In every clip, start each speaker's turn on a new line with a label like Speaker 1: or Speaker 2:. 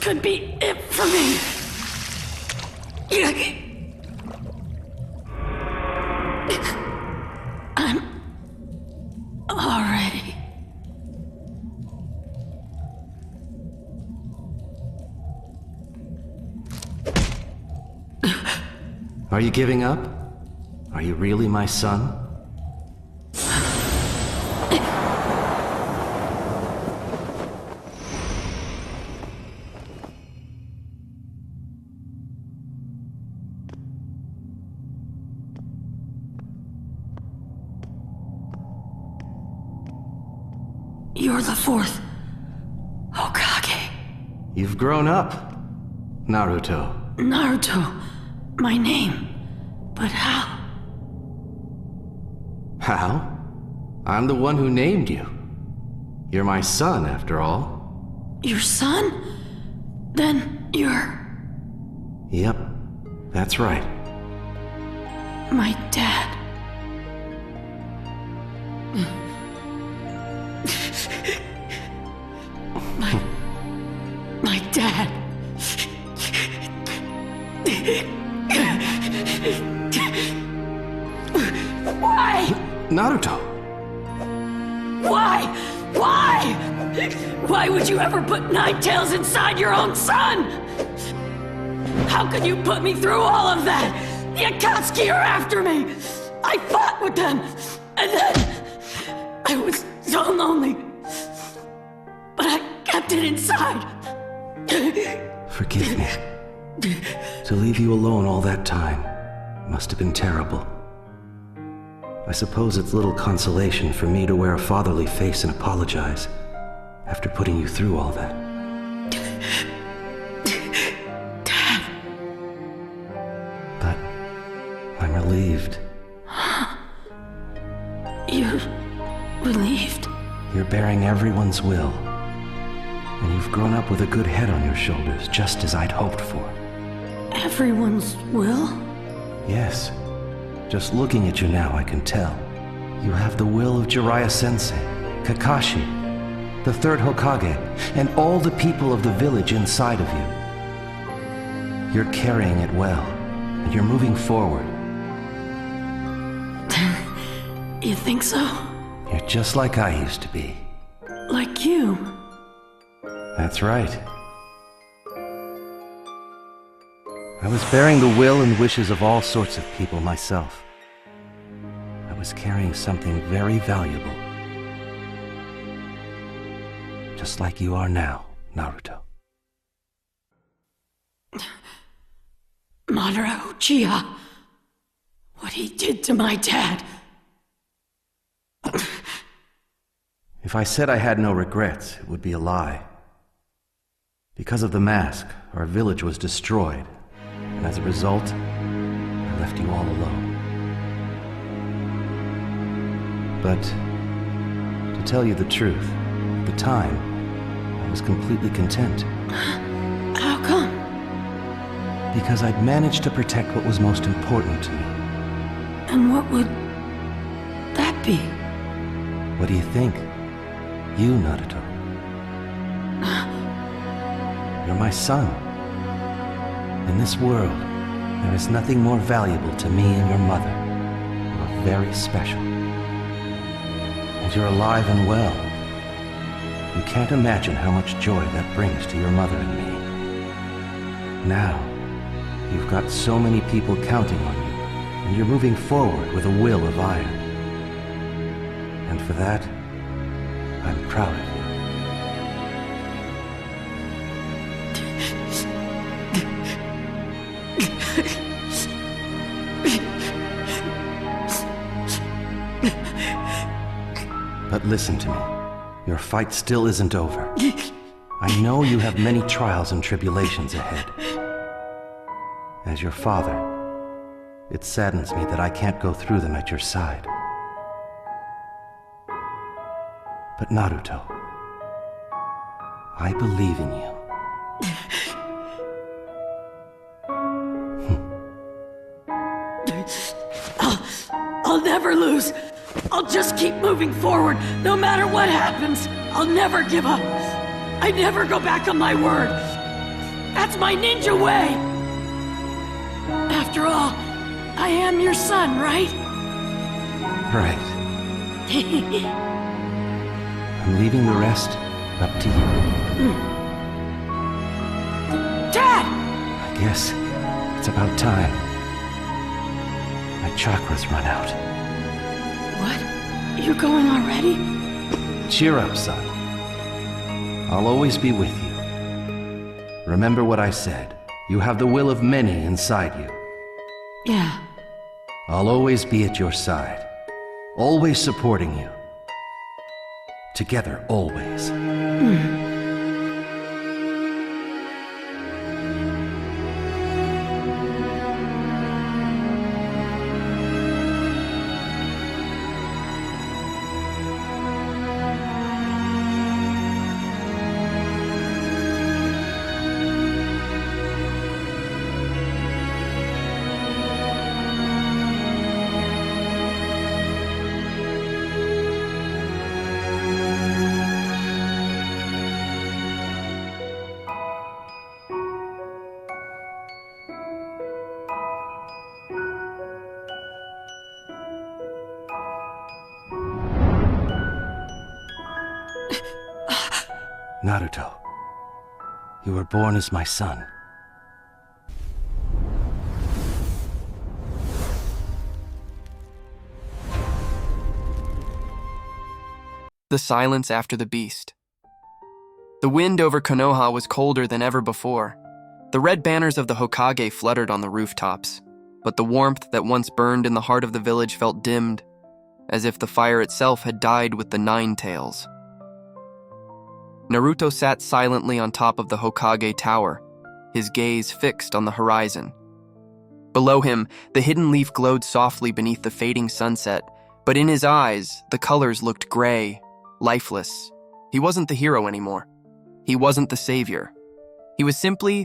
Speaker 1: could be it for me. I'm all ready.
Speaker 2: Are you giving up? Are you really my son?
Speaker 1: You're the fourth Hokage.
Speaker 2: You've grown up, Naruto.
Speaker 1: Naruto, my name. But how?
Speaker 2: How? I'm the one who named you. You're my son, after all.
Speaker 1: Your son? Then you're...
Speaker 2: Yep, that's right.
Speaker 1: my dad. My dad. Why?
Speaker 2: Naruto!
Speaker 1: Why? Why? Why would you ever put 9 tails inside your own son? How could you put me through all of that? The Akatsuki are after me! I fought with them, and then I was so lonely. But I kept it inside.
Speaker 2: Forgive me. To leave you alone all that time must have been terrible. I suppose it's little consolation for me to wear a fatherly face and apologize after putting you through all that.
Speaker 1: Dad.
Speaker 2: But I'm relieved.
Speaker 1: You're relieved?
Speaker 2: You're bearing everyone's will. And you've grown up with a good head on your shoulders, just as I'd hoped for.
Speaker 1: Everyone's will?
Speaker 2: Yes. Just looking at you now, I can tell. You have the will of Jiraiya-sensei, Kakashi, the third Hokage, and all the people of the village inside of you. You're carrying it well, and you're moving forward.
Speaker 1: You think so?
Speaker 2: You're just like I used to be.
Speaker 1: Like you?
Speaker 2: That's right. I was bearing the will and wishes of all sorts of people myself. I was carrying something very valuable. Just like you are now, Naruto.
Speaker 1: Madara Uchiha. What he did to my dad.
Speaker 2: If I said I had no regrets, it would be a lie. Because of the mask, our village was destroyed. And as a result, I left you all alone. But, to tell you the truth, at the time, I was completely content.
Speaker 1: How come?
Speaker 2: Because I'd managed to protect what was most important to me.
Speaker 1: And what would that be?
Speaker 2: What do you think? You, Naruto. You're my son. In this world, there is nothing more valuable to me and your mother. You are very special. And you're alive and well. You can't imagine how much joy that brings to your mother and me. Now, you've got so many people counting on you, and you're moving forward with a will of iron. And for that, I'm proud of you. But listen to me. Your fight still isn't over. I know you have many trials and tribulations ahead. As your father, it saddens me that I can't go through them at your side. But Naruto, I believe in you.
Speaker 1: I'll never lose. I'll just keep moving forward, no matter what happens. I'll never give up. I never go back on my word. That's my ninja way! After all, I am your son, right?
Speaker 2: Right. I'm leaving the rest up to you.
Speaker 1: Dad!
Speaker 2: I guess it's about time. My chakras run out.
Speaker 1: What? You're going already?
Speaker 2: Cheer up, son. I'll always be with you. Remember what I said. You have the will of many inside you.
Speaker 1: Yeah.
Speaker 2: I'll always be at your side. Always supporting you. Together, always. Naruto, you were born as my son.
Speaker 3: The silence after the beast. The wind over Konoha was colder than ever before. The red banners of the Hokage fluttered on the rooftops, but the warmth that once burned in the heart of the village felt dimmed, as if the fire itself had died with the Nine Tails. Naruto sat silently on top of the Hokage tower, his gaze fixed on the horizon. Below him, the hidden leaf glowed softly beneath the fading sunset, but in his eyes, the colors looked gray, lifeless. He wasn't the hero anymore. He wasn't the savior. He was simply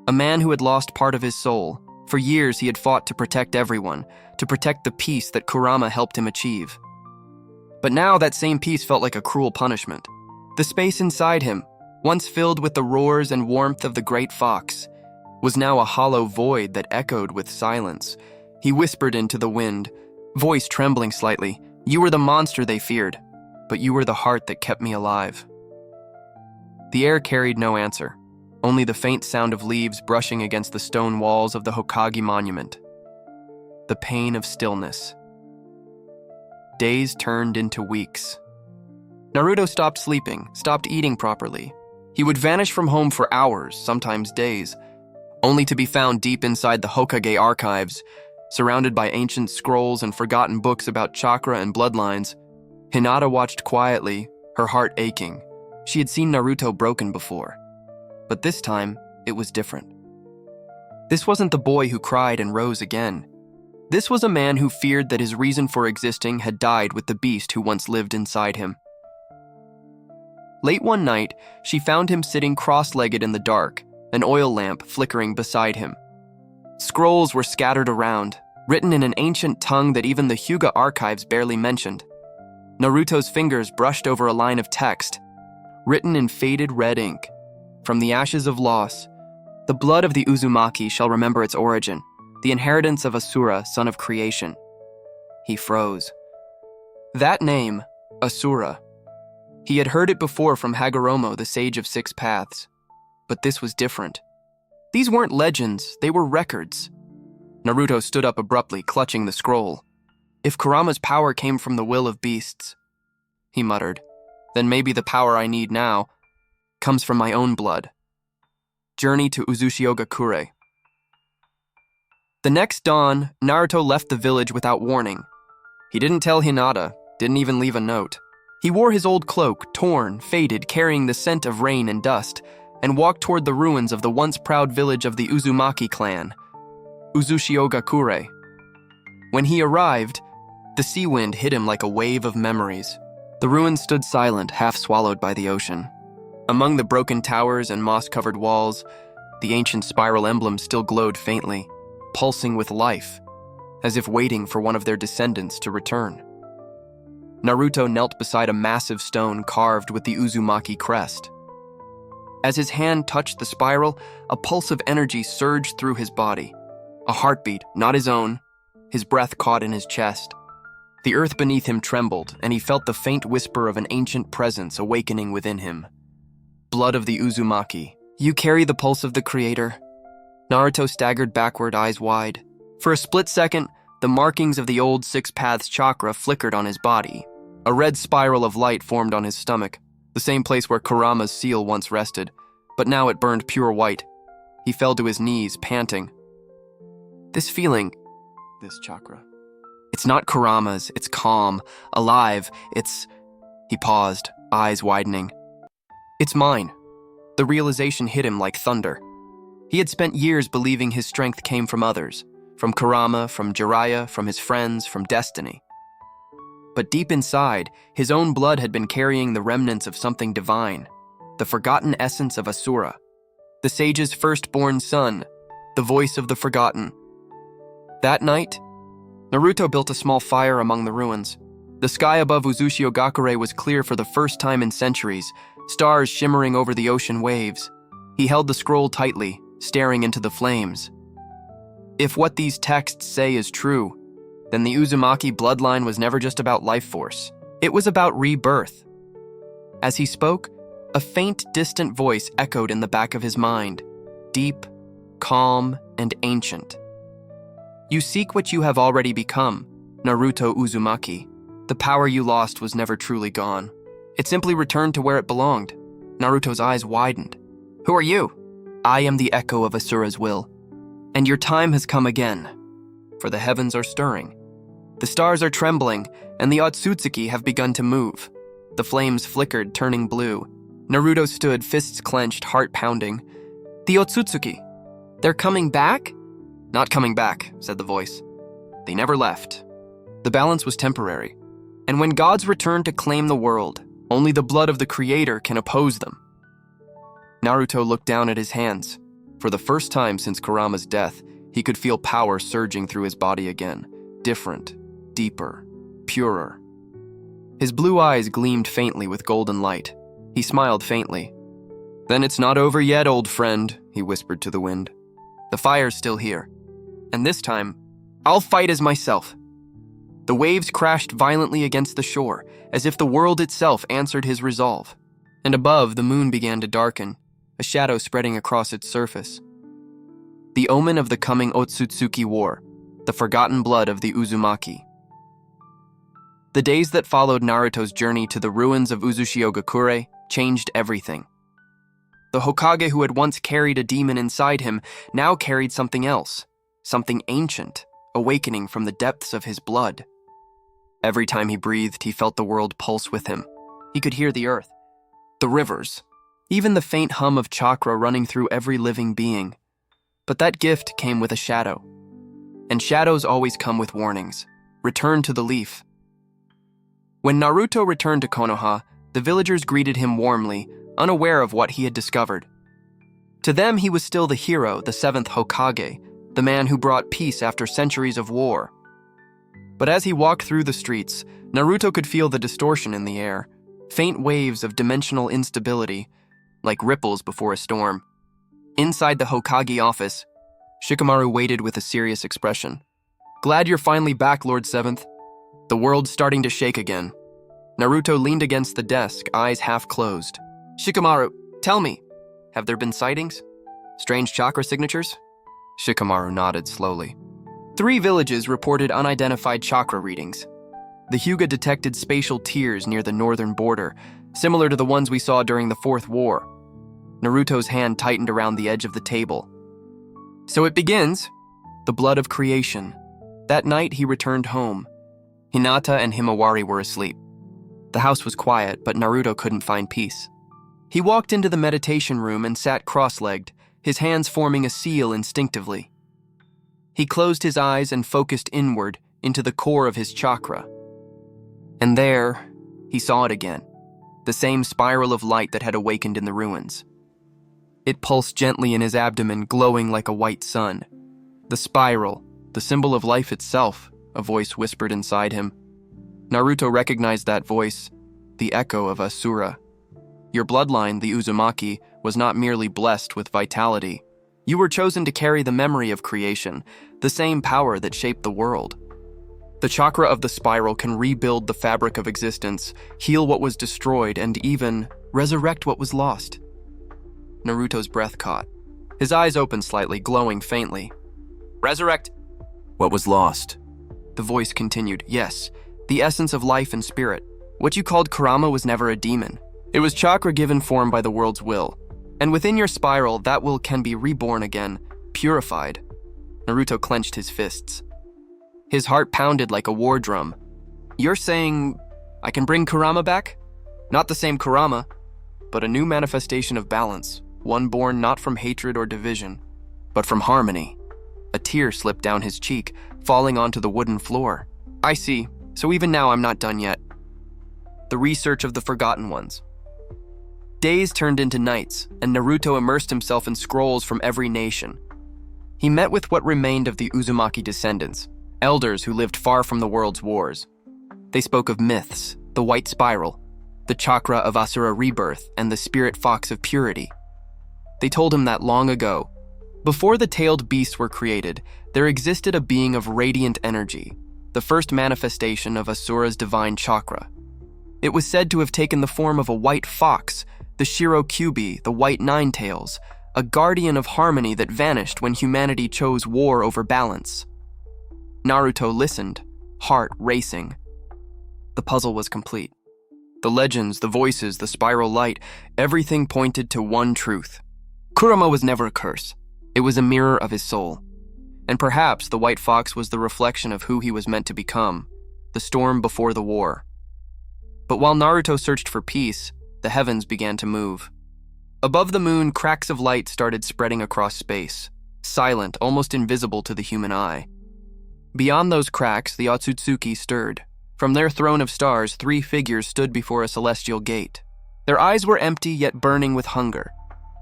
Speaker 3: a man who had lost part of his soul. For years, he had fought to protect everyone, to protect the peace that Kurama helped him achieve. But now that same peace felt like a cruel punishment. The space inside him, once filled with the roars and warmth of the great fox, was now a hollow void that echoed with silence. He whispered into the wind, voice trembling slightly, "You were the monster they feared, but you were the heart that kept me alive." The air carried no answer, only the faint sound of leaves brushing against the stone walls of the Hokage monument. The pain of stillness. Days turned into weeks. Naruto stopped sleeping, stopped eating properly. He would vanish from home for hours, sometimes days, only to be found deep inside the Hokage archives, surrounded by ancient scrolls and forgotten books about chakra and bloodlines. Hinata watched quietly, her heart aching. She had seen Naruto broken before. But this time, it was different. This wasn't the boy who cried and rose again. This was a man who feared that his reason for existing had died with the beast who once lived inside him. Late one night, she found him sitting cross-legged in the dark, an oil lamp flickering beside him. Scrolls were scattered around, written in an ancient tongue that even the Hyuga archives barely mentioned. Naruto's fingers brushed over a line of text, written in faded red ink. From the ashes of loss, the blood of the Uzumaki shall remember its origin, the inheritance of Asura, son of creation. He froze. That name, Asura. He had heard it before from Hagoromo, the sage of six paths. But this was different. These weren't legends, they were records. Naruto stood up abruptly, clutching the scroll. If Kurama's power came from the will of beasts, he muttered, then maybe the power I need now comes from my own blood. Journey to Uzushigakure. The next dawn, Naruto left the village without warning. He didn't tell Hinata, didn't even leave a note. He wore his old cloak, torn, faded, carrying the scent of rain and dust, and walked toward the ruins of the once proud village of the Uzumaki clan, Uzushigakure. When he arrived, the sea wind hit him like a wave of memories. The ruins stood silent, half swallowed by the ocean. Among the broken towers and moss-covered walls, the ancient spiral emblem still glowed faintly, pulsing with life, as if waiting for one of their descendants to return. Naruto knelt beside a massive stone carved with the Uzumaki crest. As his hand touched the spiral, a pulse of energy surged through his body. A heartbeat, not his own. His breath caught in his chest. The earth beneath him trembled, and he felt the faint whisper of an ancient presence awakening within him. Blood of the Uzumaki. You carry the pulse of the creator. Naruto staggered backward, eyes wide. For a split second, the markings of the old Six Paths chakra flickered on his body. A red spiral of light formed on his stomach, the same place where Kurama's seal once rested, but now it burned pure white. He fell to his knees, panting. This feeling, this chakra, it's not Kurama's, it's calm, alive, it's... He paused, eyes widening. It's mine. The realization hit him like thunder. He had spent years believing his strength came from others, from Kurama, from Jiraiya, from his friends, from destiny. But deep inside, his own blood had been carrying the remnants of something divine, the forgotten essence of Asura, the sage's firstborn son, the voice of the forgotten. That night, Naruto built a small fire among the ruins. The sky above Uzushio-gakure was clear for the first time in centuries, stars shimmering over the ocean waves. He held the scroll tightly, staring into the flames. If what these texts say is true, then the Uzumaki bloodline was never just about life force. It was about rebirth. As he spoke, a faint, distant voice echoed in the back of his mind, deep, calm, and ancient. You seek what you have already become, Naruto Uzumaki. The power you lost was never truly gone. It simply returned to where it belonged. Naruto's eyes widened. Who are you? I am the echo of Asura's will. And your time has come again. For the heavens are stirring. The stars are trembling, and the Otsutsuki have begun to move. The flames flickered, turning blue. Naruto stood, fists clenched, heart pounding. The Otsutsuki. They're coming back? Not coming back, said the voice. They never left. The balance was temporary. And when gods return to claim the world, only the blood of the creator can oppose them. Naruto looked down at his hands. For the first time since Kurama's death, he could feel power surging through his body again. Different, deeper, purer. His blue eyes gleamed faintly with golden light. He smiled faintly. Then it's not over yet, old friend, he whispered to the wind. The fire's still here. And this time, I'll fight as myself. The waves crashed violently against the shore, as if the world itself answered his resolve. And above, the moon began to darken, a shadow spreading across its surface. The omen of the coming Otsutsuki War, the forgotten blood of the Uzumaki. The days that followed Naruto's journey to the ruins of Uzushio-gakure changed everything. The Hokage who had once carried a demon inside him now carried something else, something ancient, awakening from the depths of his blood. Every time he breathed, he felt the world pulse with him. He could hear the earth, the rivers, even the faint hum of chakra running through every living being. But that gift came with a shadow. And shadows always come with warnings. Return to the leaf. When Naruto returned to Konoha, the villagers greeted him warmly, unaware of what he had discovered. To them, he was still the hero, the seventh Hokage, the man who brought peace after centuries of war. But as he walked through the streets, Naruto could feel the distortion in the air, faint waves of dimensional instability, like ripples before a storm. Inside the Hokage office, Shikamaru waited with a serious expression. Glad you're finally back, Lord Seventh. The world's starting to shake again. Naruto leaned against the desk, eyes half closed. Shikamaru, tell me, have there been sightings? Strange chakra signatures? Shikamaru nodded slowly. 3 villages reported unidentified chakra readings. The Hyuga detected spatial tears near the northern border, similar to the ones we saw during the Fourth War. Naruto's hand tightened around the edge of the table. So it begins. The blood of creation. That night he returned home. Hinata and Himawari were asleep. The house was quiet, but Naruto couldn't find peace. He walked into the meditation room and sat cross-legged, his hands forming a seal instinctively. He closed his eyes and focused inward into the core of his chakra. And there, he saw it again, the same spiral of light that had awakened in the ruins. It pulsed gently in his abdomen, glowing like a white sun. The spiral, the symbol of life itself, a voice whispered inside him. Naruto recognized that voice, the echo of Asura. Your bloodline, the Uzumaki, was not merely blessed with vitality. You were chosen to carry the memory of creation, the same power that shaped the world. The chakra of the spiral can rebuild the fabric of existence, heal what was destroyed, and even resurrect what was lost. Naruto's breath caught. His eyes opened slightly, glowing faintly. Resurrect what was lost. The voice continued. Yes, the essence of life and spirit. What you called Kurama was never a demon. It was chakra given form by the world's will. And within your spiral, that will can be reborn again, purified. Naruto clenched his fists. His heart pounded like a war drum. You're saying I can bring Kurama back? Not the same Kurama, but a new manifestation of balance, one born not from hatred or division, but from harmony. A tear slipped down his cheek, falling onto the wooden floor. I see, so even now I'm not done yet. The research of the Forgotten Ones. Days turned into nights, and Naruto immersed himself in scrolls from every nation. He met with what remained of the Uzumaki descendants, elders who lived far from the world's wars. They spoke of myths, the white spiral, the chakra of Asura rebirth, and the spirit fox of purity. They told him that long ago, before the tailed beasts were created, there existed a being of radiant energy, the first manifestation of Asura's divine chakra. It was said to have taken the form of a white fox, the Shirokubi, the white nine-tails, a guardian of harmony that vanished when humanity chose war over balance. Naruto listened, heart racing. The puzzle was complete. The legends, the voices, the spiral light, everything pointed to one truth. Kurama was never a curse. It was a mirror of his soul. And perhaps the white fox was the reflection of who he was meant to become, the storm before the war. But while Naruto searched for peace, the heavens began to move. Above the moon, cracks of light started spreading across space, silent, almost invisible to the human eye. Beyond those cracks, the Uzumatsuki stirred. From their throne of stars, 3 figures stood before a celestial gate. Their eyes were empty yet burning with hunger.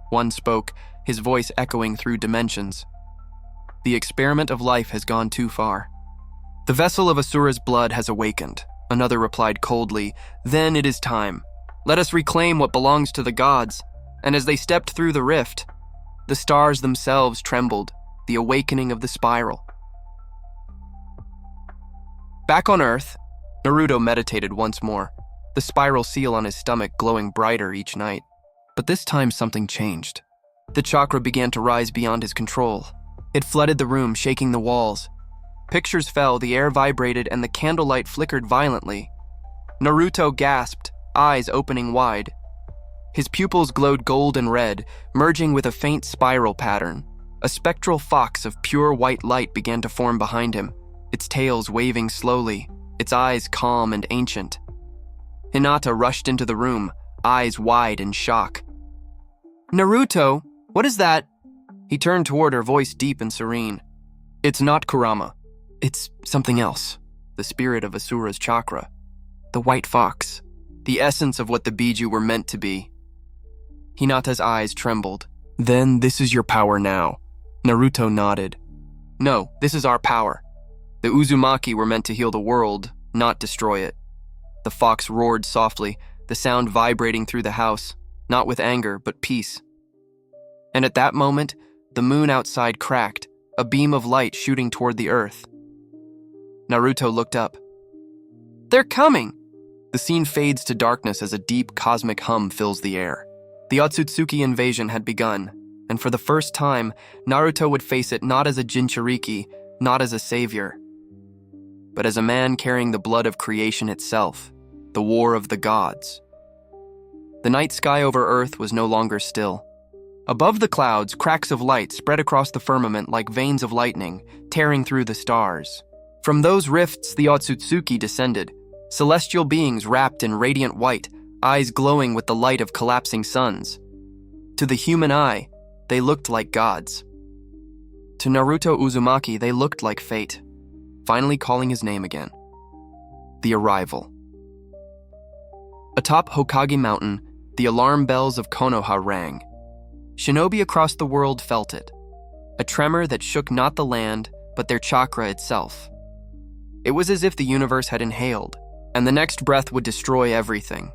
Speaker 3: One spoke, his voice echoing through dimensions. The experiment of life has gone too far. The vessel of Asura's blood has awakened. Another replied coldly, then it is time. Let us reclaim what belongs to the gods. And as they stepped through the rift, the stars themselves trembled, the awakening of the spiral. Back on Earth, Naruto meditated once more, the spiral seal on his stomach glowing brighter each night. But this time something changed. The chakra began to rise beyond his control. It flooded the room, shaking the walls. Pictures fell, the air vibrated, and the candlelight flickered violently. Naruto gasped, eyes opening wide. His pupils glowed gold and red, merging with a faint spiral pattern. A spectral fox of pure white light began to form behind him, its tails waving slowly, its eyes calm and ancient. Hinata rushed into the room, eyes wide in shock. Naruto, what is that? He turned toward her, voice deep and serene. It's not Kurama. It's something else. The spirit of Asura's chakra. The white fox. The essence of what the Biju were meant to be. Hinata's eyes trembled. Then this is your power now. Naruto nodded. No, this is our power. The Uzumaki were meant to heal the world, not destroy it. The fox roared softly, the sound vibrating through the house, not with anger, but peace. And at that moment, the moon outside cracked, a beam of light shooting toward the earth. Naruto looked up. They're coming! The scene fades to darkness as a deep cosmic hum fills the air. The Otsutsuki invasion had begun, and for the first time, Naruto would face it not as a Jinchuriki, not as a savior, but as a man carrying the blood of creation itself, the war of the gods. The night sky over Earth was no longer still. Above the clouds, cracks of light spread across the firmament like veins of lightning, tearing through the stars. From those rifts, the Otsutsuki descended, celestial beings wrapped in radiant white, eyes glowing with the light of collapsing suns. To the human eye, they looked like gods. To Naruto Uzumaki, they looked like fate, finally calling his name again. The arrival. Atop Hokage Mountain, the alarm bells of Konoha rang. Shinobi across the world felt it, a tremor that shook not the land, but their chakra itself. It was as if the universe had inhaled, and the next breath would destroy everything.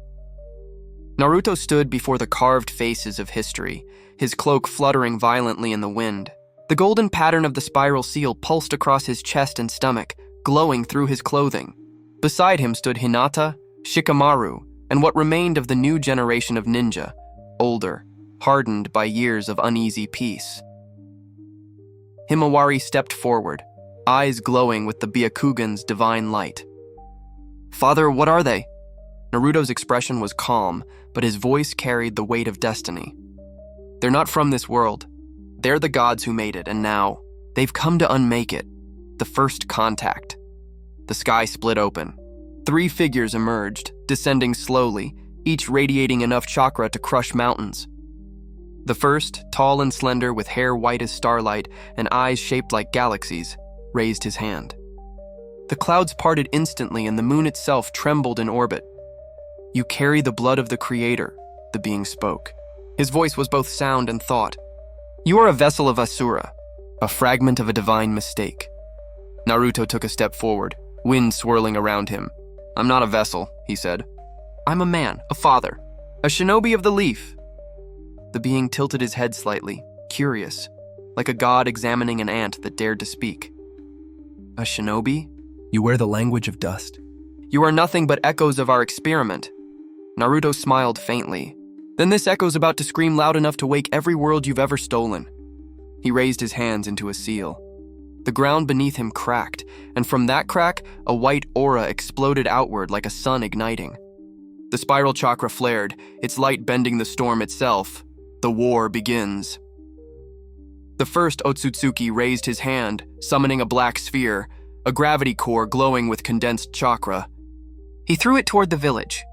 Speaker 3: Naruto stood before the carved faces of history, his cloak fluttering violently in the wind. The golden pattern of the spiral seal pulsed across his chest and stomach, glowing through his clothing. Beside him stood Hinata, Shikamaru, and what remained of the new generation of ninja, older, hardened by years of uneasy peace. Himawari stepped forward, eyes glowing with the Byakugan's divine light. "Father, what are they?" Naruto's expression was calm, but his voice carried the weight of destiny. "They're not from this world. They're the gods who made it, and now they've come to unmake it. The first contact." The sky split open. 3 figures emerged, descending slowly, each radiating enough chakra to crush mountains. The first, tall and slender with hair white as starlight and eyes shaped like galaxies, raised his hand. The clouds parted instantly and the moon itself trembled in orbit. "You carry the blood of the Creator," the being spoke. His voice was both sound and thought. "You are a vessel of Asura, a fragment of a divine mistake." Naruto took a step forward, wind swirling around him. "I'm not a vessel," he said. "I'm a man, a father, a shinobi of the leaf." The being tilted his head slightly, curious, like a god examining an ant that dared to speak. "A shinobi? You wear the language of dust. You are nothing but echoes of our experiment." Naruto smiled faintly. "Then this echo's about to scream loud enough to wake every world you've ever stolen." He raised his hands into a seal. The ground beneath him cracked, and from that crack, a white aura exploded outward like a sun igniting. The spiral chakra flared, its light bending the storm itself. The war begins. The first Uzumatsuki raised his hand, summoning a black sphere, a gravity core glowing with condensed chakra. He threw it toward the village.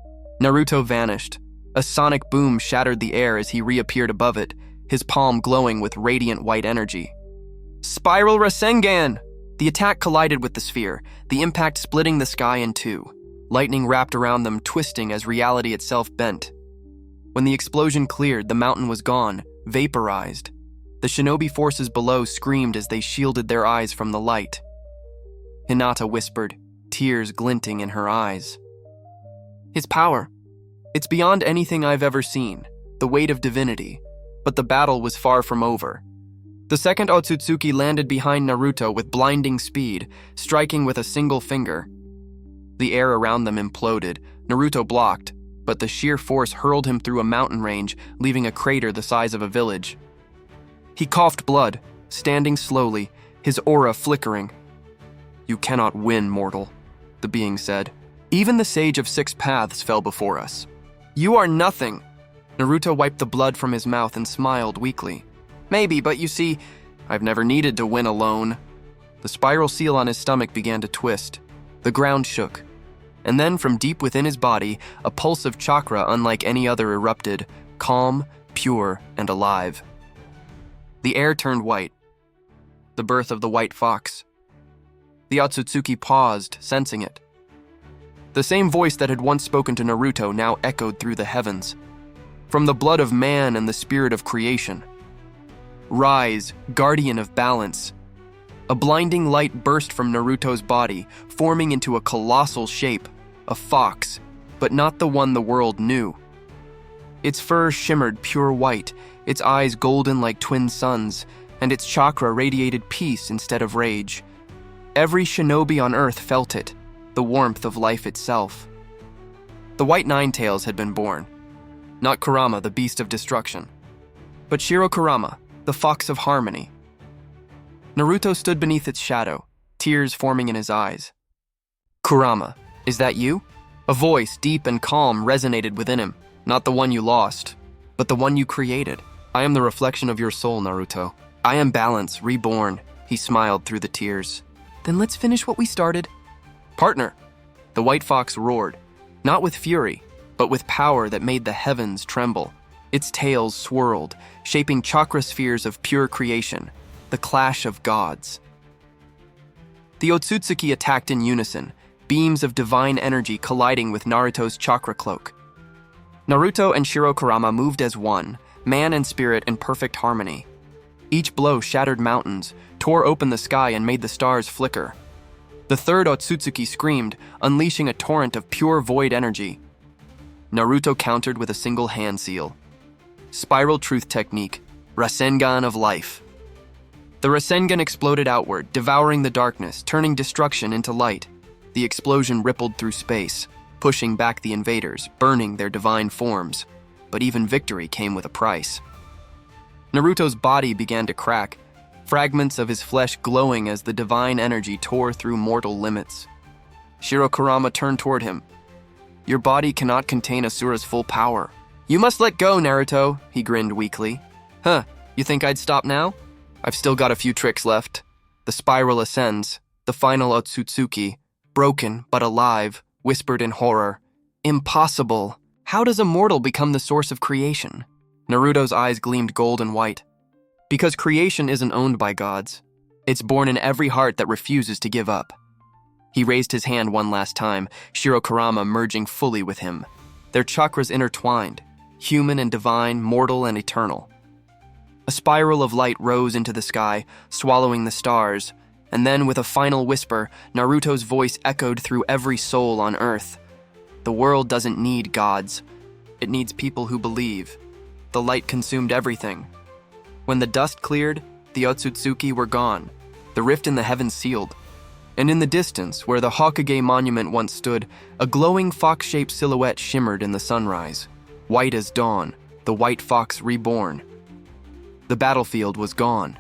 Speaker 3: Naruto vanished. A sonic boom shattered the air as he reappeared above it, his palm glowing with radiant white energy. Spiral Rasengan! The attack collided with the sphere, the impact splitting the sky in two. Lightning wrapped around them, twisting as reality itself bent. When the explosion cleared, the mountain was gone, vaporized. The shinobi forces below screamed as they shielded their eyes from the light. Hinata whispered, tears glinting in her eyes. "His power. It's beyond anything I've ever seen, the weight of divinity." But the battle was far from over. The second Uzumatsuki landed behind Naruto with blinding speed, striking with a single finger. The air around them imploded. Naruto blocked, but the sheer force hurled him through a mountain range, leaving a crater the size of a village. He coughed blood, standing slowly, his aura flickering. "You cannot win, mortal," the being said. "Even the Sage of Six Paths fell before us. You are nothing." Naruto wiped the blood from his mouth and smiled weakly. "Maybe, but you see, I've never needed to win alone." The spiral seal on his stomach began to twist. The ground shook. And then from deep within his body, a pulse of chakra unlike any other erupted, calm, pure, and alive. The air turned white. The birth of the white fox. The Uzumatsuki paused, sensing it. The same voice that had once spoken to Naruto now echoed through the heavens. From the blood of man and the spirit of creation. Rise, guardian of balance. A blinding light burst from Naruto's body, forming into a colossal shape, a fox, but not the one the world knew. Its fur shimmered pure white, its eyes golden like twin suns, and its chakra radiated peace instead of rage. Every shinobi on Earth felt it, the warmth of life itself. The White Ninetails had been born. Not Kurama, the beast of destruction, but Shiro Kurama, the fox of harmony. Naruto stood beneath its shadow, tears forming in his eyes. "Kurama, is that you?" A voice, deep and calm, resonated within him. "Not the one you lost, but the one you created. I am the reflection of your soul, Naruto. I am balance, reborn." He smiled through the tears. "Then let's finish what we started." "Partner!" The white fox roared, not with fury, but with power that made the heavens tremble. Its tails swirled, shaping chakra spheres of pure creation, the clash of gods. The Otsutsuki attacked in unison, beams of divine energy colliding with Naruto's chakra cloak. Naruto and Shiro Kurama moved as one, man and spirit in perfect harmony. Each blow shattered mountains, tore open the sky, and made the stars flicker. The third Otsutsuki screamed, unleashing a torrent of pure void energy. Naruto countered with a single hand seal. Spiral Truth Technique, Rasengan of Life. The Rasengan exploded outward, devouring the darkness, turning destruction into light. The explosion rippled through space, pushing back the invaders, burning their divine forms. But even victory came with a price. Naruto's body began to crack, fragments of his flesh glowing as the divine energy tore through mortal limits. Kurama turned toward him. "Your body cannot contain Asura's full power. You must let go, Naruto," he grinned weakly. "Huh, you think I'd stop now? I've still got a few tricks left." The spiral ascends, the final Uzumatsuki, broken but alive, whispered in horror. "Impossible! How does a mortal become the source of creation?" Naruto's eyes gleamed gold and white. Because creation isn't owned by gods. It's born in every heart that refuses to give up. He raised his hand one last time, Kurama merging fully with him. Their chakras intertwined, human and divine, mortal and eternal. A spiral of light rose into the sky, swallowing the stars, and then with a final whisper, Naruto's voice echoed through every soul on Earth. "The world doesn't need gods. It needs people who believe." The light consumed everything. When the dust cleared, the Uzumatsuki were gone, the rift in the heavens sealed. And in the distance, where the Hokage monument once stood, a glowing fox-shaped silhouette shimmered in the sunrise. White as dawn, the white fox reborn. The battlefield was gone.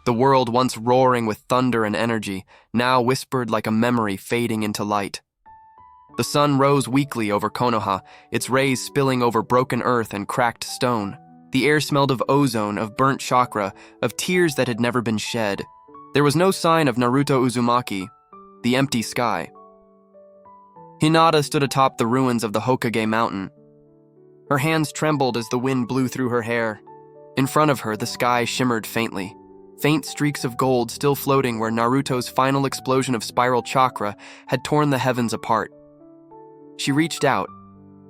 Speaker 3: The world, once roaring with thunder and energy, now whispered like a memory fading into light. The sun rose weakly over Konoha, its rays spilling over broken earth and cracked stone. The air smelled of ozone, of burnt chakra, of tears that had never been shed. There was no sign of Naruto Uzumaki, the empty sky. Hinata stood atop the ruins of the Hokage mountain. Her hands trembled as the wind blew through her hair. In front of her, the sky shimmered faintly, faint streaks of gold still floating where Naruto's final explosion of spiral chakra had torn the heavens apart. She reached out,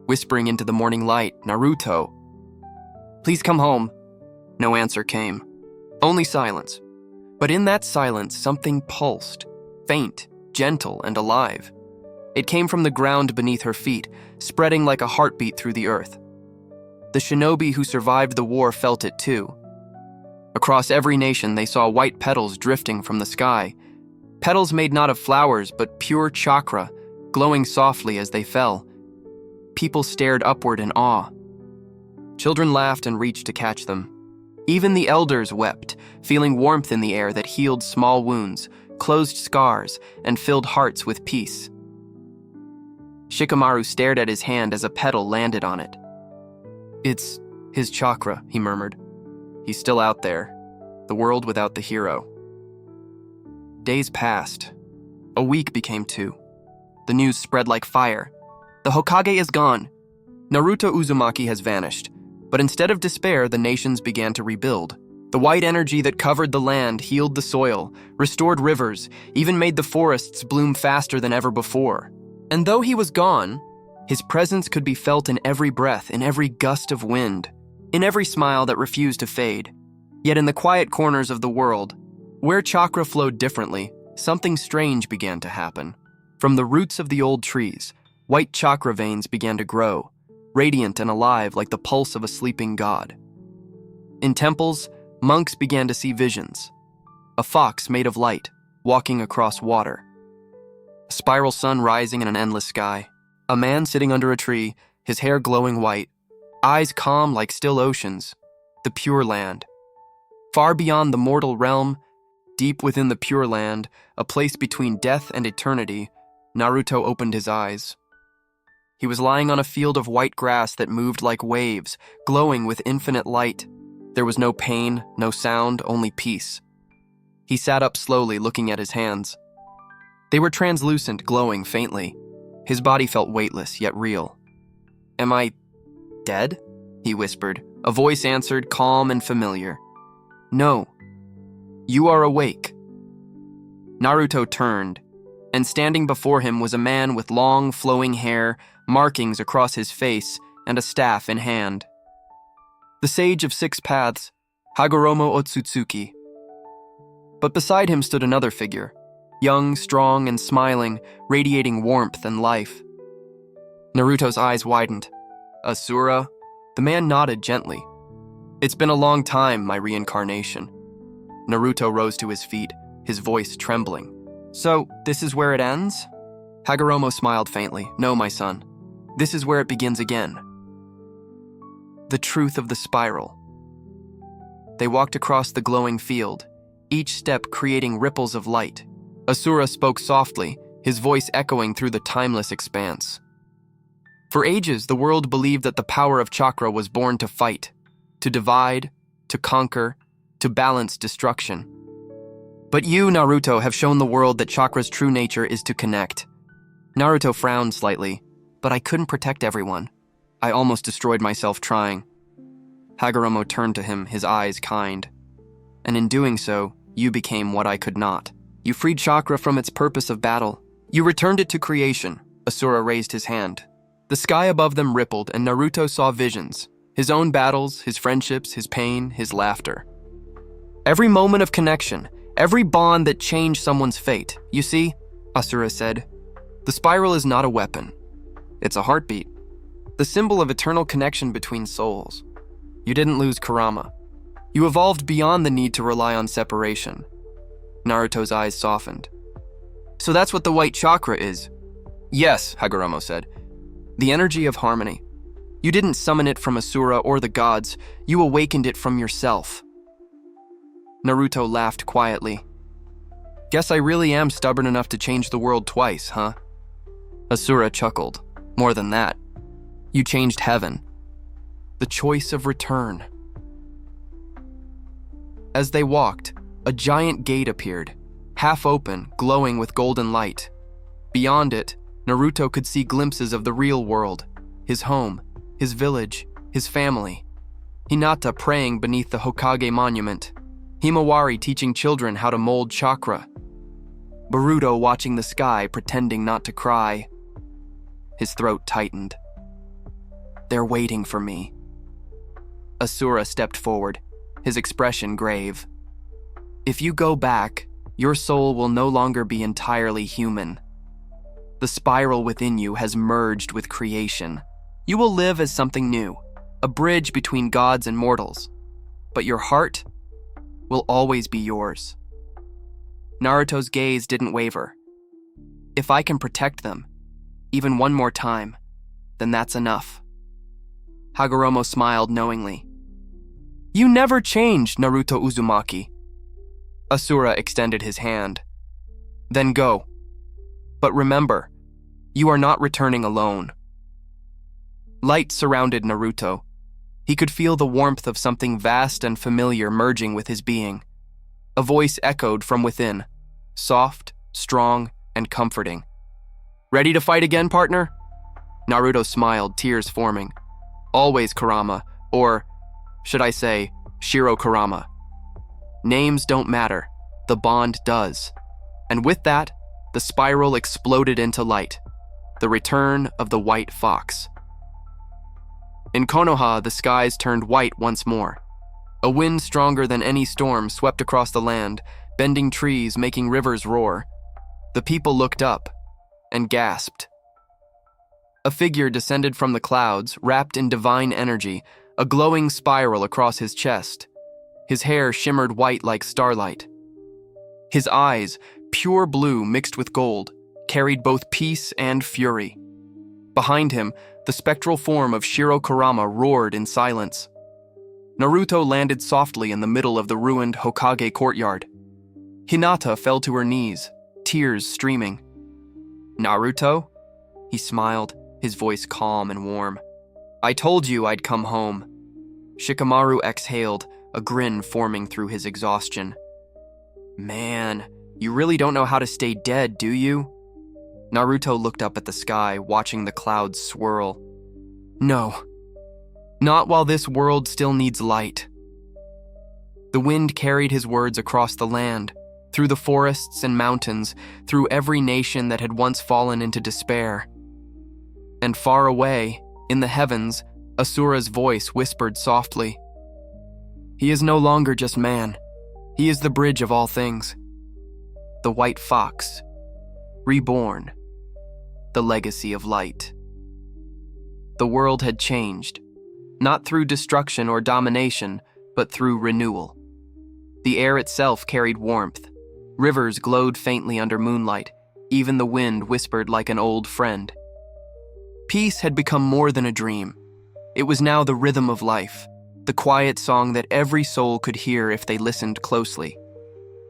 Speaker 3: whispering into the morning light, "Naruto, please come home." No answer came, only silence. But in that silence, something pulsed, faint, gentle, and alive. It came from the ground beneath her feet, spreading like a heartbeat through the earth. The shinobi who survived the war felt it too. Across every nation, they saw white petals drifting from the sky. Petals made not of flowers, but pure chakra, glowing softly as they fell. People stared upward in awe. Children laughed and reached to catch them. Even the elders wept, feeling warmth in the air that healed small wounds, closed scars, and filled hearts with peace. Shikamaru stared at his hand as a petal landed on it. "It's his chakra," he murmured. "He's still out there, the world without the hero." Days passed. A week became 2. The news spread like fire. The Hokage is gone. Naruto Uzumaki has vanished. But instead of despair, the nations began to rebuild. The white energy that covered the land healed the soil, restored rivers, even made the forests bloom faster than ever before. And though he was gone, his presence could be felt in every breath, in every gust of wind, in every smile that refused to fade. Yet in the quiet corners of the world, where chakra flowed differently, something strange began to happen. From the roots of the old trees, white chakra veins began to grow, radiant and alive like the pulse of a sleeping god. In temples, monks began to see visions. A fox made of light, walking across water. A spiral sun rising in an endless sky. A man sitting under a tree, his hair glowing white, eyes calm like still oceans. The Pure Land. Far beyond the mortal realm, deep within the Pure Land, a place between death and eternity, Naruto opened his eyes. He was lying on a field of white grass that moved like waves, glowing with infinite light. There was no pain, no sound, only peace. He sat up slowly, looking at his hands. They were translucent, glowing faintly. His body felt weightless, yet real. "Am I dead?" he whispered. A voice answered, calm and familiar. "No. You are awake." Naruto turned, and standing before him was a man with long, flowing hair, markings across his face, and a staff in hand. The Sage of Six Paths, Hagoromo Uzumatsuki. But beside him stood another figure, young, strong, and smiling, radiating warmth and life. Naruto's eyes widened. Asura? The man nodded gently. It's been a long time, my reincarnation. Naruto rose to his feet, his voice trembling. So, this is where it ends? Hagoromo smiled faintly. No, my son. This is where it begins again. The truth of the spiral. They walked across the glowing field, each step creating ripples of light. Asura spoke softly, his voice echoing through the timeless expanse. For ages, the world believed that the power of chakra was born to fight, to divide, to conquer, to balance destruction. But you, Naruto, have shown the world that chakra's true nature is to connect. Naruto frowned slightly, but I couldn't protect everyone. I almost destroyed myself trying. Hagoromo turned to him, his eyes kind. And in doing so, you became what I could not. You freed chakra from its purpose of battle. You returned it to creation. Asura raised his hand. The sky above them rippled, and Naruto saw visions. His own battles, his friendships, his pain, his laughter. Every moment of connection, every bond that changed someone's fate. You see, Asura said, the spiral is not a weapon. It's a heartbeat. The symbol of eternal connection between souls. You didn't lose Kurama. You evolved beyond the need to rely on separation. Naruto's eyes softened. So that's what the white chakra is? Yes, Hagoromo said. The energy of harmony. You didn't summon it from Asura or the gods. You awakened it from yourself. Naruto laughed quietly. Guess I really am stubborn enough to change the world twice, huh? Asura chuckled. More than that. You changed heaven. The choice of return. As they walked, a giant gate appeared, half open, glowing with golden light. Beyond it, Naruto could see glimpses of the real world, his home, his village, his family. Hinata praying beneath the Hokage monument. Himawari teaching children how to mold chakra. Boruto watching the sky, pretending not to cry. His throat tightened. They're waiting for me. Asura stepped forward, his expression grave. If you go back, your soul will no longer be entirely human. The spiral within you has merged with creation. You will live as something new, a bridge between gods and mortals. But your heart will always be yours. Naruto's gaze didn't waver. If I can protect them, even one more time, then that's enough. Hagoromo smiled knowingly. You never changed, Naruto Uzumaki. Asura extended his hand. Then go. But remember, you are not returning alone. Light surrounded Naruto. He could feel the warmth of something vast and familiar merging with his being. A voice echoed from within, soft, strong, and comforting. Ready to fight again, partner? Naruto smiled, tears forming. Always Kurama, or should I say, Shiro Kurama. Names don't matter, the bond does. And with that, the spiral exploded into light. The return of the white fox. In Konoha, the skies turned white once more. A wind stronger than any storm swept across the land, bending trees, making rivers roar. The people looked up and gasped. A figure descended from the clouds, wrapped in divine energy, a glowing spiral across his chest. His hair shimmered white like starlight. His eyes, pure blue mixed with gold, carried both peace and fury. Behind him, the spectral form of Shiro Kurama roared in silence. Naruto landed softly in the middle of the ruined Hokage courtyard. Hinata fell to her knees, tears streaming. Naruto? He smiled, his voice calm and warm. I told you I'd come home. Shikamaru exhaled, a grin forming through his exhaustion. Man, you really don't know how to stay dead, do you? Naruto looked up at the sky, watching the clouds swirl. No, not while this world still needs light. The wind carried his words across the land, through the forests and mountains, through every nation that had once fallen into despair. And far away, in the heavens, Asura's voice whispered softly. He is no longer just man. He is the bridge of all things. The white fox, reborn, the legacy of light. The world had changed, not through destruction or domination, but through renewal. The air itself carried warmth. Rivers glowed faintly under moonlight. Even the wind whispered like an old friend. Peace had become more than a dream. It was now the rhythm of life, the quiet song that every soul could hear if they listened closely.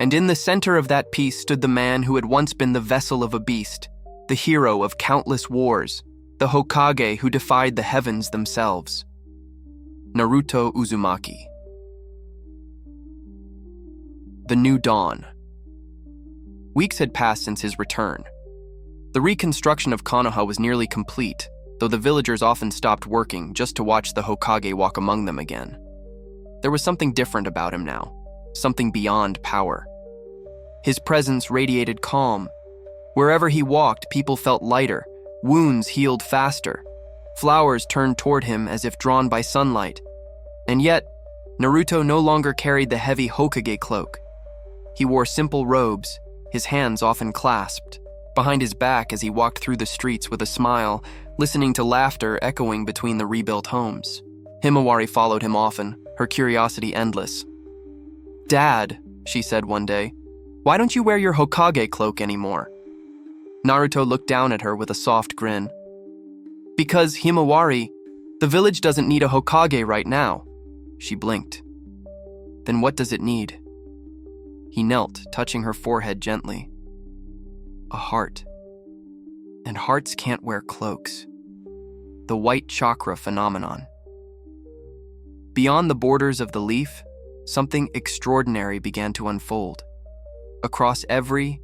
Speaker 3: And in the center of that peace stood the man who had once been the vessel of a beast, the hero of countless wars, the Hokage who defied the heavens themselves. Naruto Uzumaki. The New Dawn. Weeks had passed since his return. The reconstruction of Konoha was nearly complete, though the villagers often stopped working just to watch the Hokage walk among them again. There was something different about him now, something beyond power. His presence radiated calm. Wherever he walked, people felt lighter, wounds healed faster, flowers turned toward him as if drawn by sunlight. And yet, Naruto no longer carried the heavy Hokage cloak. He wore simple robes, his hands often clasped, behind his back as he walked through the streets with a smile, listening to laughter echoing between the rebuilt homes. Himawari followed him often, her curiosity endless. "Dad," she said one day, "why don't you wear your Hokage cloak anymore?" Naruto looked down at her with a soft grin. "Because, Himawari, the village doesn't need a Hokage right now." She blinked. "Then what does it need?" He knelt, touching her forehead gently. "A heart. And hearts can't wear cloaks." The white chakra phenomenon. Beyond the borders of the leaf, something extraordinary began to unfold. Across every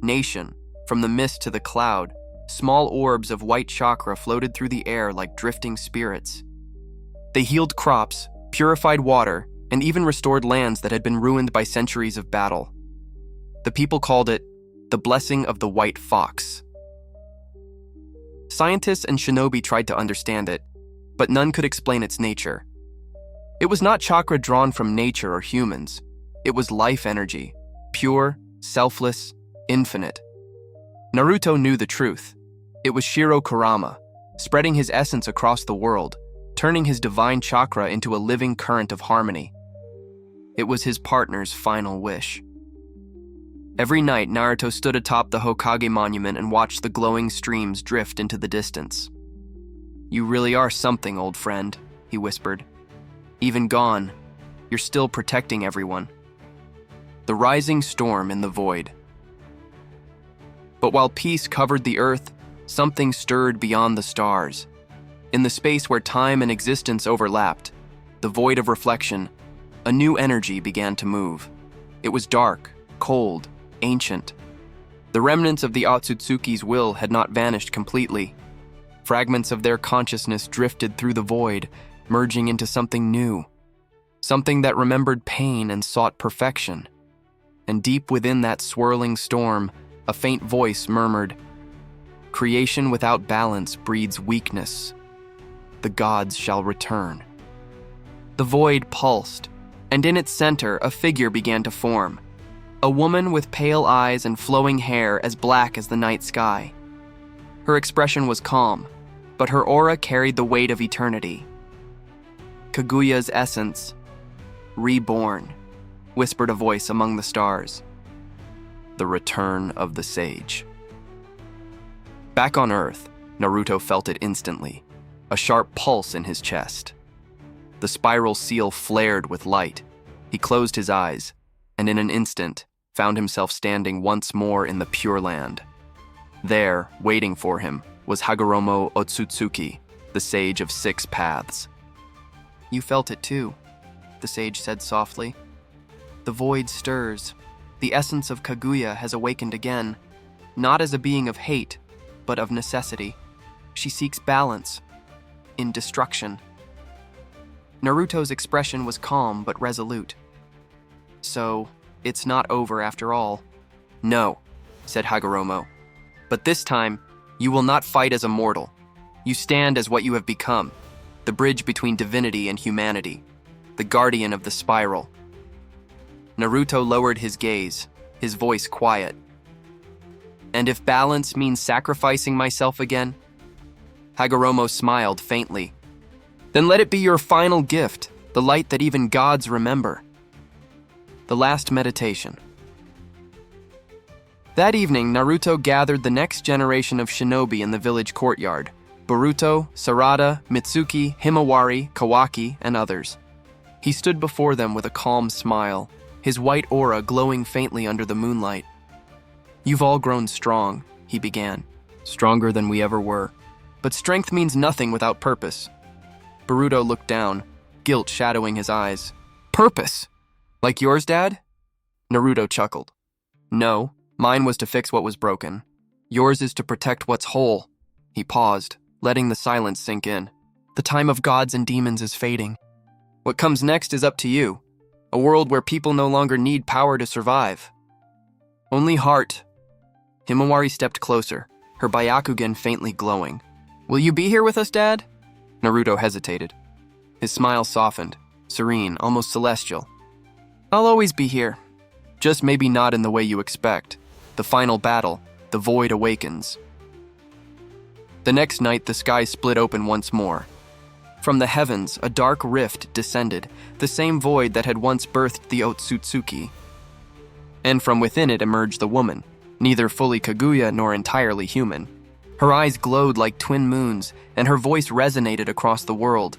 Speaker 3: nation, from the mist to the cloud, small orbs of white chakra floated through the air like drifting spirits. They healed crops, purified water, and even restored lands that had been ruined by centuries of battle. The people called it the blessing of the white fox. Scientists and shinobi tried to understand it, but none could explain its nature. It was not chakra drawn from nature or humans. It was life energy, pure, selfless, infinite. Naruto knew the truth. It was Shiro Kurama, spreading his essence across the world, turning his divine chakra into a living current of harmony. It was his partner's final wish. Every night, Naruto stood atop the Hokage monument and watched the glowing streams drift into the distance. "You really are something, old friend," he whispered. "Even gone, you're still protecting everyone." The rising storm in the void. But while peace covered the earth, something stirred beyond the stars. In the space where time and existence overlapped, the void of reflection, a new energy began to move. It was dark, cold, ancient. The remnants of the Otsutsuki's will had not vanished completely. Fragments of their consciousness drifted through the void, merging into something new. Something that remembered pain and sought perfection. And deep within that swirling storm, a faint voice murmured, "Creation without balance breeds weakness. The gods shall return." The void pulsed, and in its center, a figure began to form. A woman with pale eyes and flowing hair as black as the night sky. Her expression was calm, but her aura carried the weight of eternity. "Kaguya's essence, reborn," whispered a voice among the stars. "The return of the sage." Back on Earth, Naruto felt it instantly, a sharp pulse in his chest. The spiral seal flared with light. He closed his eyes, and in an instant, found himself standing once more in the Pure Land. There, waiting for him, was Hagoromo Otsutsuki, the sage of 6 paths. "You felt it too," the sage said softly. "The void stirs. The essence of Kaguya has awakened again, not as a being of hate, but of necessity. She seeks balance, in destruction." Naruto's expression was calm but resolute. "So, it's not over after all." "No," said Hagoromo. "But this time, you will not fight as a mortal. You stand as what you have become, the bridge between divinity and humanity, the guardian of the spiral." Naruto lowered his gaze, his voice quiet. "And if balance means sacrificing myself again?" Hagoromo smiled faintly. Then let it be your final gift, the light that even gods remember. The last meditation. That evening, Naruto gathered the next generation of shinobi in the village courtyard. Boruto, Sarada, Mitsuki, Himawari, Kawaki, and others. He stood before them with a calm smile, his white aura glowing faintly under the moonlight. "You've all grown strong," he began. "Stronger than we ever were. But strength means nothing without purpose." Boruto looked down, guilt shadowing his eyes. "Purpose? Like yours, Dad?" Naruto chuckled. "No, mine was to fix what was broken. Yours is to protect what's whole." He paused, letting the silence sink in. "The time of gods and demons is fading. What comes next is up to you. A world where people no longer need power to survive. Only heart." Himawari stepped closer, her Byakugan faintly glowing. "Will you be here with us, Dad?" Naruto hesitated. His smile softened, serene, almost celestial. "I'll always be here. Just maybe not in the way you expect. The final battle, the void awakens." The next night, the sky split open once more. From the heavens, a dark rift descended, the same void that had once birthed the Uzumatsuki. And from within it emerged the woman, neither fully Kaguya nor entirely human. Her eyes glowed like twin moons, and her voice resonated across the world.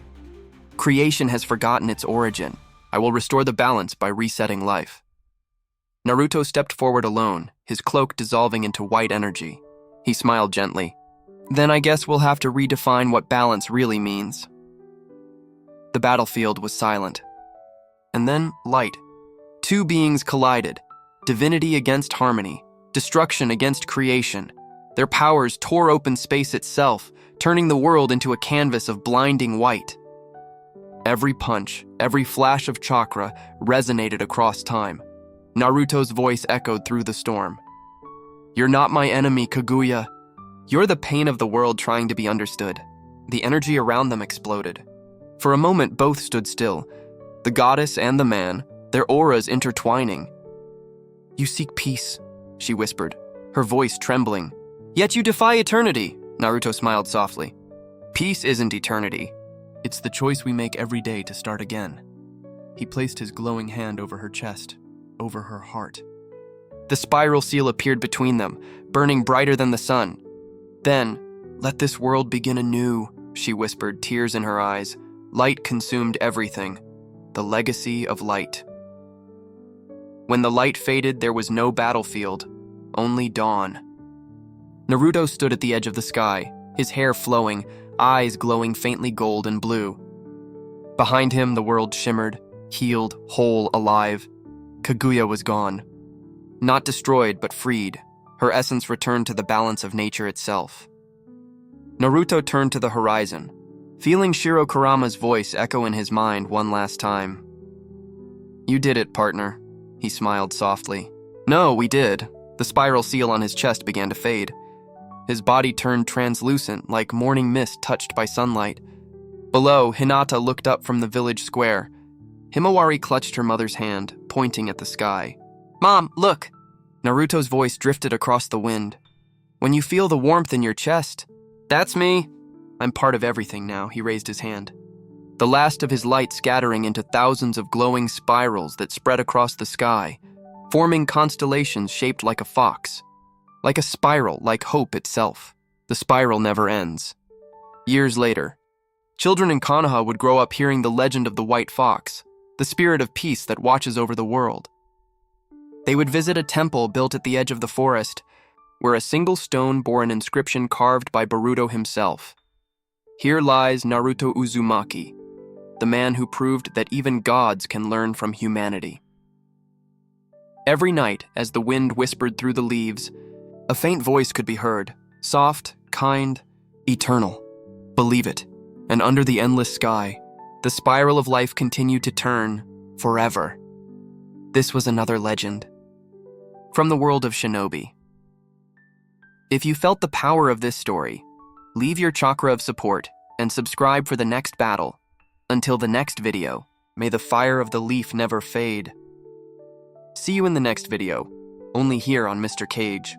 Speaker 3: "Creation has forgotten its origin. I will restore the balance by resetting life." Naruto stepped forward alone, his cloak dissolving into white energy. He smiled gently. "Then I guess we'll have to redefine what balance really means." The battlefield was silent. And then light. Two beings collided, divinity against harmony, destruction against creation. Their powers tore open space itself, turning the world into a canvas of blinding white. Every punch, every flash of chakra resonated across time. Naruto's voice echoed through the storm. "You're not my enemy, Kaguya. You're the pain of the world trying to be understood." The energy around them exploded. For a moment, both stood still, the goddess and the man, their auras intertwining. "You seek peace," she whispered, her voice trembling. "Yet you defy eternity," Naruto smiled softly. "Peace isn't eternity. It's the choice we make every day to start again." He placed his glowing hand over her chest, over her heart. The spiral seal appeared between them, burning brighter than the sun. Then, "Let this world begin anew," she whispered, tears in her eyes. Light consumed everything, the legacy of light. When the light faded, there was no battlefield, only dawn. Naruto stood at the edge of the sky, his hair flowing, eyes glowing faintly gold and blue. Behind him, the world shimmered, healed, whole, alive. Kaguya was gone. Not destroyed, but freed. Her essence returned to the balance of nature itself. Naruto turned to the horizon, feeling Shiro Kurama's voice echo in his mind one last time. "You did it, partner," he smiled softly. "No, we did." The spiral seal on his chest began to fade. His body turned translucent, like morning mist touched by sunlight. Below, Hinata looked up from the village square. Himawari clutched her mother's hand, pointing at the sky. "Mom, look!" Naruto's voice drifted across the wind. "When you feel the warmth in your chest, that's me. I'm part of everything now," he raised his hand. The last of his light scattering into thousands of glowing spirals that spread across the sky, forming constellations shaped like a fox. Like a spiral, like hope itself. The spiral never ends. Years later, children in Konoha would grow up hearing the legend of the white fox, the spirit of peace that watches over the world. They would visit a temple built at the edge of the forest, where a single stone bore an inscription carved by Boruto himself. "Here lies Naruto Uzumaki, the man who proved that even gods can learn from humanity." Every night, as the wind whispered through the leaves, a faint voice could be heard, soft, kind, eternal. Believe it. And under the endless sky, the spiral of life continued to turn forever. This was another legend. From the world of shinobi. If you felt the power of this story, leave your chakra of support and subscribe for the next battle. Until the next video, may the fire of the leaf never fade. See you in the next video, only here on Mister Kage.